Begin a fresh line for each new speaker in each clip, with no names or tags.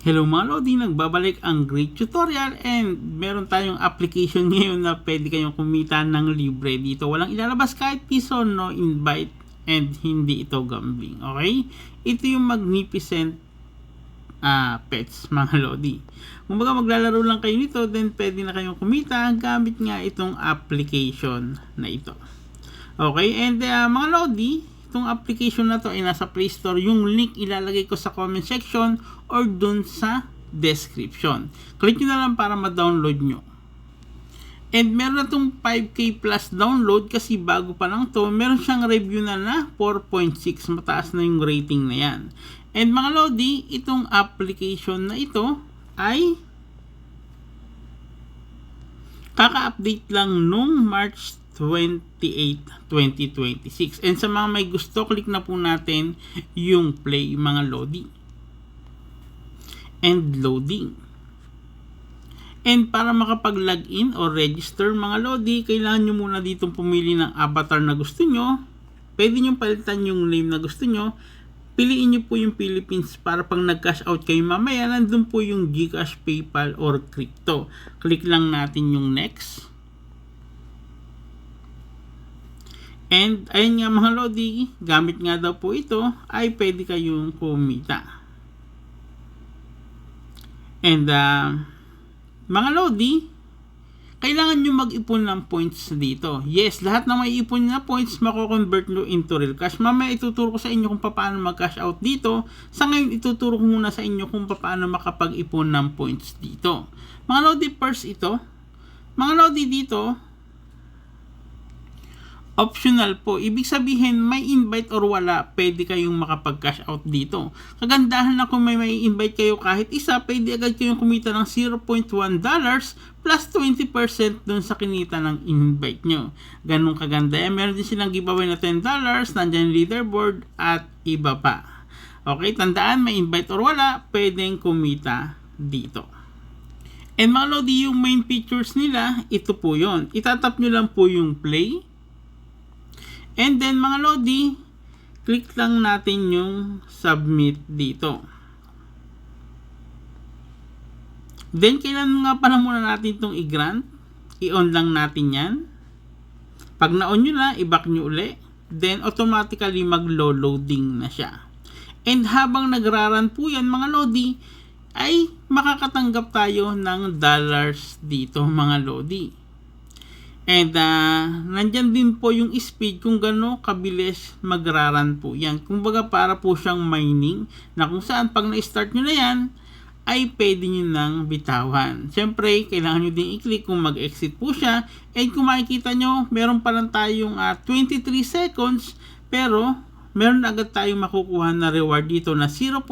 Hello mga Lodi, nagbabalik ang great tutorial and meron tayong application ngayon na pwede kayong kumita ng libre dito. Walang ilalabas kahit piso, no invite, and hindi ito gambling. Okay? Ito yung Magnificent Pets mga Lodi. Kung baga maglalaro lang kayo nito, then pwede na kayong kumita gamit nga itong application na ito. Okay? And mga Lodi, itong application na to ay nasa Play Store. Yung link ilalagay ko sa comment section or dun sa description. Click nyo na lang para ma-download nyo. And meron na itong 5K plus download kasi bago pa lang to. Meron siyang review na 4.6. Mataas na yung rating na yan. And mga Lodi, itong application na ito ay kaka-update lang nung March 28, 2026. And sa mga may gusto, click na po natin yung play mga Lodi. And loading. And para makapag-login or register mga Lodi, kailangan nyo muna ditong pumili ng avatar na gusto nyo. Pwede nyo palitan yung name na gusto nyo. Piliin nyo po yung Philippines para pag nag-cash out kayo mamaya, nandun po yung GCash, PayPal, or Crypto. Click lang natin yung next. And ayun nga mga Lodi, gamit nga daw po ito ay pwede kayong kumita. And mga Lodi, kailangan nyo mag-ipon ng points dito. Yes, lahat na may ipon na points mako-convert nyo into real cash. Mamaya ituturo ko sa inyo kung paano mag-cash out dito. Sa ngayon ituturo ko muna sa inyo kung paano makapag-ipon ng points dito. Mga Lodi, first ito. Mga Lodi dito, optional po. Ibig sabihin, may invite or wala, pwede kayong makapag-cash out dito. Kagandahan na kung may invite kayo kahit isa, pwede agad kayong kumita ng $0.1 plus 20% dun sa kinita ng invite nyo. Ganun kaganda. Meron din silang giveaway na $10, nandyan leaderboard, at iba pa. Okay, tandaan, may invite or wala, pwedeng kumita dito. And mga Lodi, yung main features nila, ito po yon. Itatap nyo lang po yung play. And then mga Lodi, click lang natin yung submit dito. Then kailan nga pala muna natin itong i-grant. I-on lang natin yan. Pag na-on nyo na, i-back nyo uli. Then automatically mag-loading na siya. And habang nagraran po yan mga Lodi, ay makakatanggap tayo ng dollars dito mga Lodi. And nandyan din po yung speed kung gano'n kabilis magraran po yan. Kumbaga para po siyang mining na kung saan pag na-start nyo na yan ay pwede nyo nang bitawan. Siyempre, kailangan nyo din i-click kung mag-exit po siya. And kung makikita nyo, meron pa lang tayong 23 seconds pero meron agad tayong makukuha na reward dito na $0.002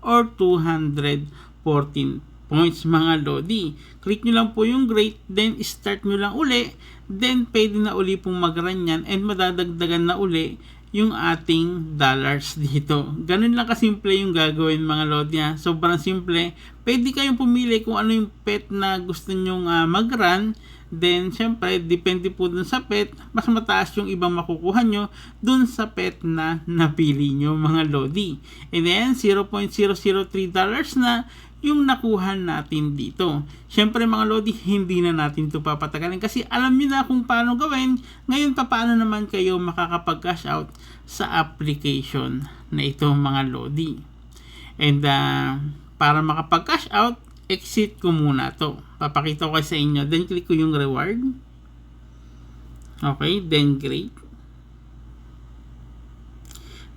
or 214 points mga Lodi. Click nyo lang po yung great, then start nyo lang uli, then pwede na uli pong mag-run yan and madadagdagan na uli yung ating dollars dito. Ganun lang kasimple yung gagawin mga Lodi. Sobrang simple. Pwede kayong pumili kung ano yung pet na gusto nyong mag-run. Then, syempre, depende po dun sa pet, mas mataas yung ibang makukuha nyo dun sa pet na napili nyo mga Lodi. And then, $0.003 na yung nakuha natin dito. Syempre mga Lodi, hindi na natin ito papatagalin kasi alam niyo na kung paano gawin. Ngayon, paano naman kayo makakapag-cash out sa application na ito mga Lodi. And para makapag-cash out, exit ko muna to. Papakita ko sa inyo. Then click ko yung reward. Okay, then great.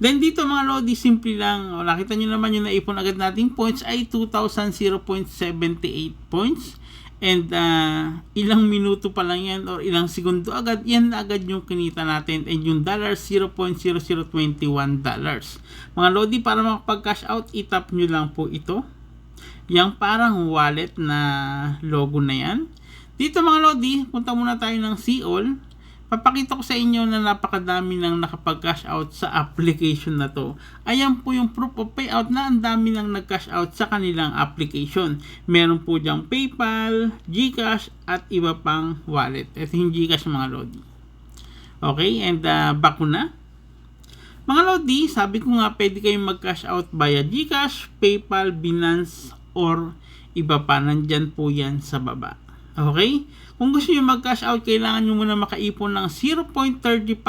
Then dito mga Lodi, simple lang. Nakita nyo naman yung naipon agad nating points ay 2,078 points. And ilang minuto pa lang yan or ilang segundo agad, yan na agad yung kinita natin. And yung dollars, $0.0021. Mga Lodi, para makapag-cash out, itap nyo lang po ito. Yung parang wallet na logo na yan. Dito mga Lodi, punta muna tayo ng See All. Papakita ko sa inyo na napakadami nang nakapag-cash out sa application na to. Ayan po yung proof of payout na ang dami nang nag-cash out sa kanilang application. Meron po diyang PayPal, GCash, at iba pang wallet. Ito yung GCash mga Lodi. Okay, and back ko na. Mga Lodi, sabi ko nga pwede kayong mag-cash out via GCash, PayPal, Binance, or iba pa. Nandyan po yan sa baba. Okay? Kung gusto nyo mag-cash out, kailangan nyo muna makaipon ng $0.35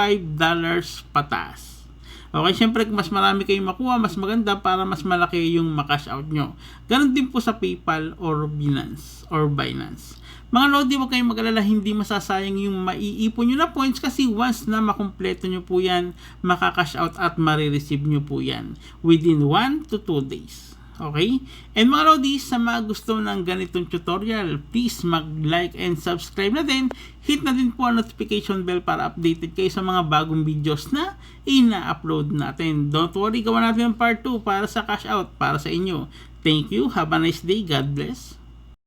pataas. Okay, syempre kung mas marami kayong makuha, mas maganda para mas malaki yung makash out nyo. Ganon din po sa PayPal or Binance or Binance. Mga Lodi, huwag kayong mag-alala, hindi masasayang yung maiipon nyo na points kasi once na makumpleto nyo po yan, makakash out at marireceive nyo po yan within 1 to 2 days. Okay? And mga Lodi, sa mga gusto ng ganitong tutorial, please mag-like and subscribe na din. Hit na din po ang notification bell para updated kayo sa mga bagong videos na ina-upload natin. Don't worry, gawa natin ang part 2 para sa cash out, para sa inyo. Thank you. Have a nice day. God bless.